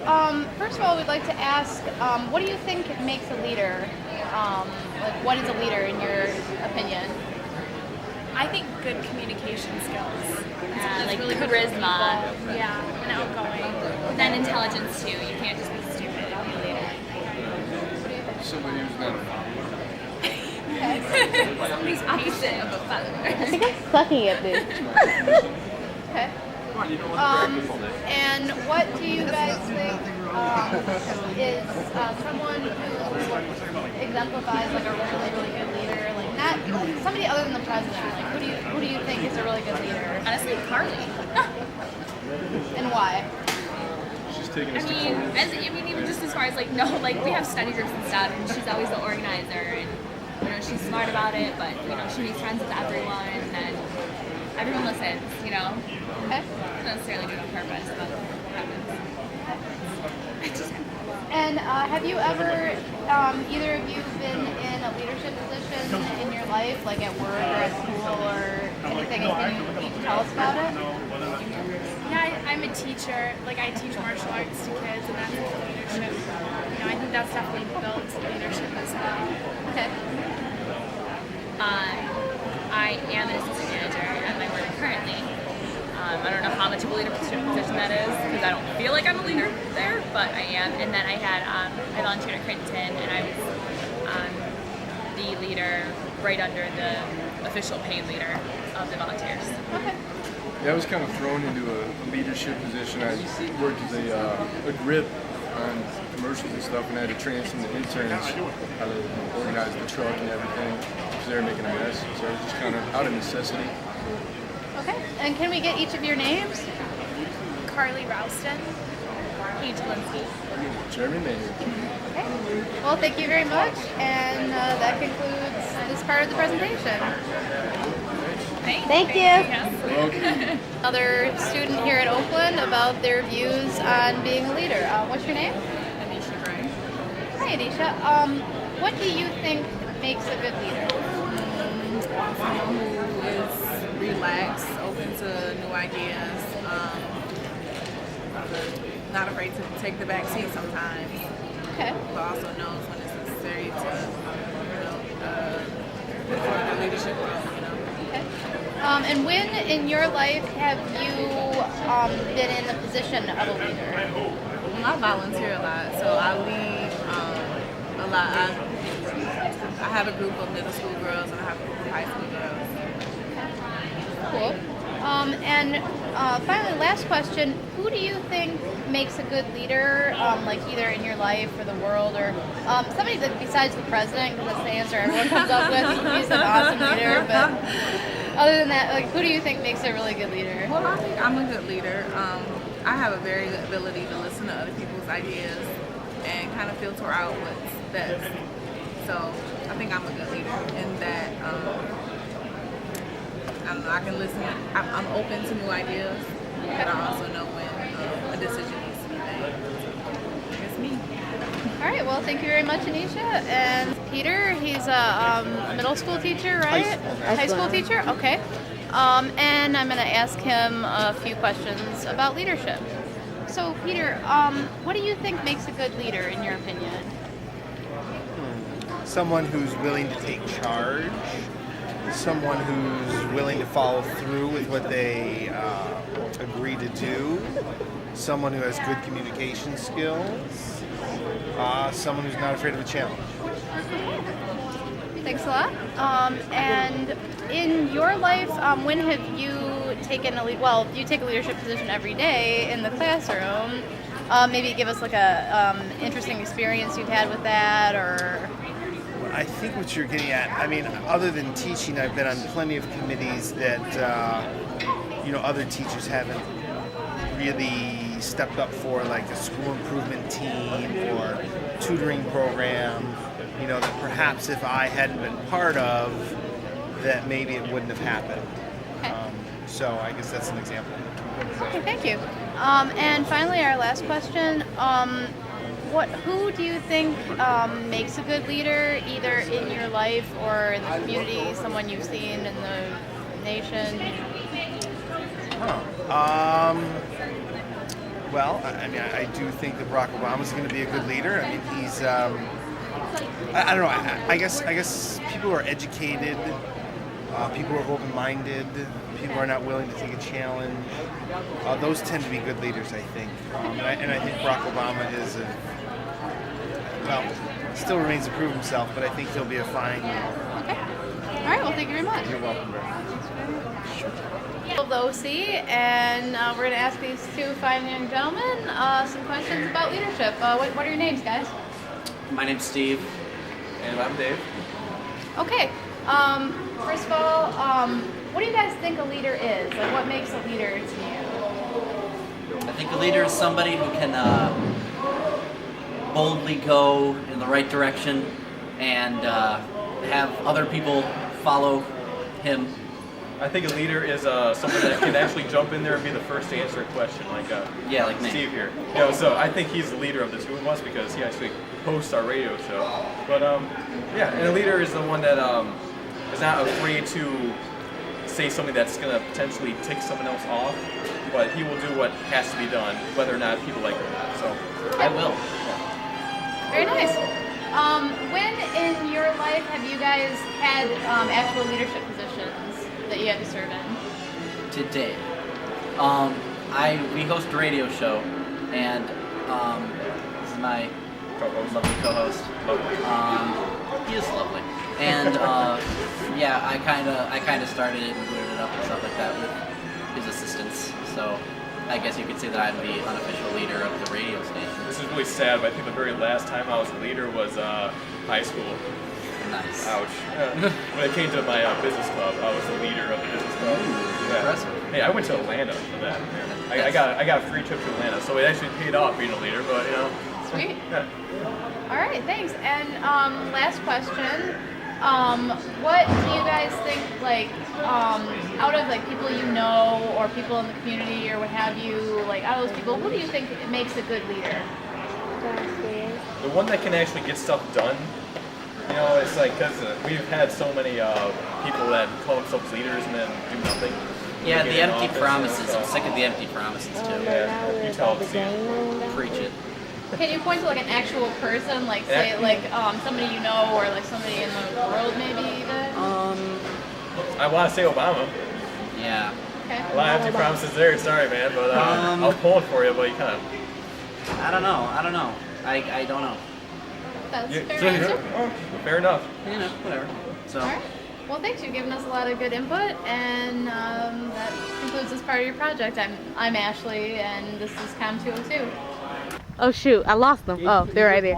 First of all, we'd like to ask, what do you think makes a leader? What is a leader in your opinion? I think good communication skills. Like really good charisma. for people. Yeah, and outgoing. Then intelligence too. You can't just be stupid and be a leader. Somebody who's not a follower. Somebody's opposite of a follower. I think I'm sucking at this. Okay. And what do you guys think is someone who exemplifies like a really, really good leader? Like not somebody other than the president. Like who do you think is a really good leader? Honestly, Carly. And why? She's taking us to court. Even just as far as like we have study groups and stuff, and she's always the organizer, and she's smart about it, but she makes friends with everyone, and everyone listens. Okay. Not necessarily do it on purpose, but it happens. And have you ever, either of you, been in a leadership position in your life, like at work or at school or anything? Can you tell us about it? Yeah, I'm a teacher. Like I teach martial arts to kids, and that's leadership. I think that's definitely built leadership as well. Okay. I am an assistant manager at my work currently. I don't know how much of a leader position that is because I don't feel like I'm a leader there, but I am. And then I volunteered at Crinton, and I was the leader right under the official paid leader of the volunteers. Okay. Yeah, I was kind of thrown into a leadership position. I worked as a grip on commercials and stuff, and I had to train some of the interns how to organize the truck and everything because they were making a mess. So it was just kind of out of necessity. Okay. And can we get each of your names? Carly Rouston, Paige Linsky. Jeremy Maynard. Okay. Well, thank you very much. And that concludes this part of the presentation. Thank you. Okay. Another student here at Oakland about their views on being a leader. What's your name? Anisha Gray. Hi, Anisha. What do you think makes a good leader? Someone who is relaxed, open to new ideas, not afraid to take the back seat sometimes, Okay. but also knows when it's necessary to, put forward their leadership role. Okay. And when in your life have you been in the position of a leader? Well, I volunteer a lot, so I lead a lot. I have a group of middle school girls and I have a group of high school girls. Cool. And finally, last question: who do you think makes a good leader, like either in your life or the world, or somebody that besides the president? Because that's the answer everyone comes up with. He's an awesome leader, but other than that, like, who do you think makes a really good leader? Well, I think I'm a good leader. I have a very good ability to listen to other people's ideas and kind of filter out what's best. So I think I'm a good leader in that. I don't know. I can listen. I'm open to new ideas, but I also know when a decision needs to be made. It's me. All right. Well, thank you very much, Anisha. And Peter, he's a middle school teacher, right? High school teacher. Okay. And I'm going to ask him a few questions about leadership. So, Peter, what do you think makes a good leader, in your opinion? Someone who's willing to take charge, someone who's willing to follow through with what they agree to do, someone who has good communication skills, someone who's not afraid of a challenge. Thanks a lot. And in your life, when have you taken a lead? Well, you take a leadership position every day in the classroom. Maybe give us like a interesting experience you've had with that, or. I think what you're getting at, I mean, other than teaching, I've been on plenty of committees that, other teachers haven't really stepped up for, like a school improvement team or tutoring program, that perhaps if I hadn't been part of, that maybe it wouldn't have happened. Okay. So I guess that's an example. Okay, thank you. And finally, our last question. Who do you think makes a good leader, either in your life or in the community, someone you've seen in the nation? Well, I mean, I do think that Barack Obama is going to be a good leader. I mean, he's, I don't know. I guess people who are educated, people who are open-minded, people who are not willing to take a challenge. Those tend to be good leaders, I think. And I think Barack Obama is still remains to prove himself, but I think he'll be a fine. Okay. All right. Well, thank you very much. You're welcome, Barry. Of the OC, and we're going to ask these two fine young gentlemen some questions about leadership. What are your names, guys? My name's Steve. And I'm Dave. Okay. First of all, what do you guys think a leader is? Like, what makes a leader to you? I think a leader is somebody who can boldly go in the right direction and have other people follow him. I think a leader is someone that can actually jump in there and be the first to answer a question, like like me. Steve here. So I think he's the leader of the two of us because he actually hosts our radio show. But and a leader is the one that is not afraid to say something that's going to potentially tick someone else off, but he will do what has to be done, whether or not people like it or not. So I will. Very nice. When in your life have you guys had actual leadership positions that you had to serve in? Today, we host a radio show, and this is my lovely co-host. He is lovely, and I kind of started it and booted it up and stuff like that with his assistants. So I guess you could say that I'm the unofficial leader of the radio station. this is really sad, but I think the very last time I was a leader was high school. Nice. Ouch. When it came to my business club, I was the leader of the business club. Impressive. Hey, I went to Atlanta for that. I got a free trip to Atlanta, so it actually paid off being a leader. But Sweet. yeah. All right, thanks. And last question. What do you guys think, like, out of like people you know or people in the community or what have you, like out of those people, who do you think makes a good leader? The one that can actually get stuff done. It's like because we've had so many people that call themselves leaders and then do nothing. Yeah, They the get in empty office, promises. so- I'm sick of the empty promises too. Yeah, you tell them, Steve. Preach it. Can you point to like an actual person, like say like somebody you know or like somebody in the world maybe even? Um, I want to say Obama. yeah. Okay. A lot of empty promises there. Sorry, man, but I'll pull it for you, but you kind of. I don't know. I don't know. That's Yeah, fair answer. Oh, fair enough. You know, whatever. So. All right. Well, thanks. You've given us a lot of good input, and that concludes this part of your project. I'm Ashley, and this is Cam 202. Oh shoot! I lost them. Oh, they're right there.